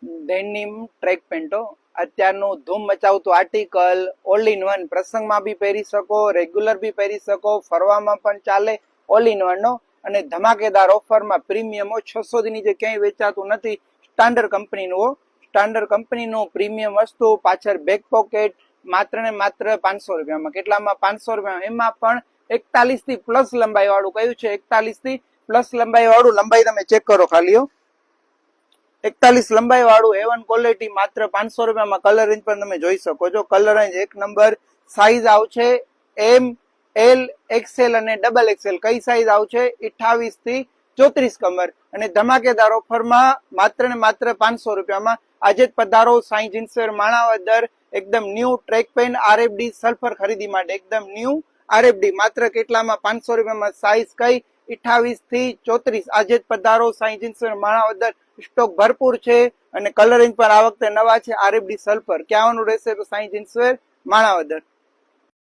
Denim track પેન્ટો અત્યારનું ધૂમ મચાવતું article, all in one, પ્રસંગમાં બી પહેરી શકો, રેગ્યુલર બી પહેરી શકો, ફરવામાં પણ ચાલે, ઓલ ઇન વન નો અને ધમાકેદાર ઓફરમાં પ્રીમિયમો 600 થી નીચે ક્યાંય વેચાતું નથી. સ્ટાન્ડર્ડ કંપનીનું સ્ટાન્ડર્ડ કંપનીનું પ્રીમિયમ વસ્તુ, પાછળ બેક પોકેટ, માત્ર ને માત્ર 500 રૂપિયામાં. કેટલામાં? 500 રૂપિયામાં. એમાં પણ 41 થી પ્લસ લંબાઈ વાળું કયું છે? 41 થી પ્લસ લંબાઈ વાળું. લંબાઈ તમે ચેક કરો ખાલી. 41 લંબાઈ વાળું A1 ક્વોલિટી માત્ર 500 રૂપિયામાં. કલર રેન્જ પણ તમે જોઈ શકો છો. કલર રેન્જ એક નંબર. સાઈઝ આવશે એમ, એલ, એક્સેલ અને ડબલ એક્સેલ. કઈ સાઈઝ આવશે? 28 થી 34 કમર. અને ધમાકેદાર ઓફરમાં માત્ર ને માત્ર 500 રૂપિયામાં. આજે જ પધારો સાઈ જીન્સવેર માણાવદર. એકદમ ન્યૂ ટ્રેક પેન આરએફડી સલ્ફર ખરીદી માટે એકદમ ન્યૂ આરએફડી માત્ર કેટલામાં? 500 રૂપિયામાં. સાઈઝ કઈ? 28 થી 34. આજે જ પધારો સાઈ જીન્સવેર માણાવદર. સ્ટોક ભરપૂર છે અને કલરિંગ પણ આ વખતે નવા છે. આરએફડી સલ્ફર. ક્યાં આવવાનું રહેશે? તો સાઈ જીન્સવેર માણાવદર.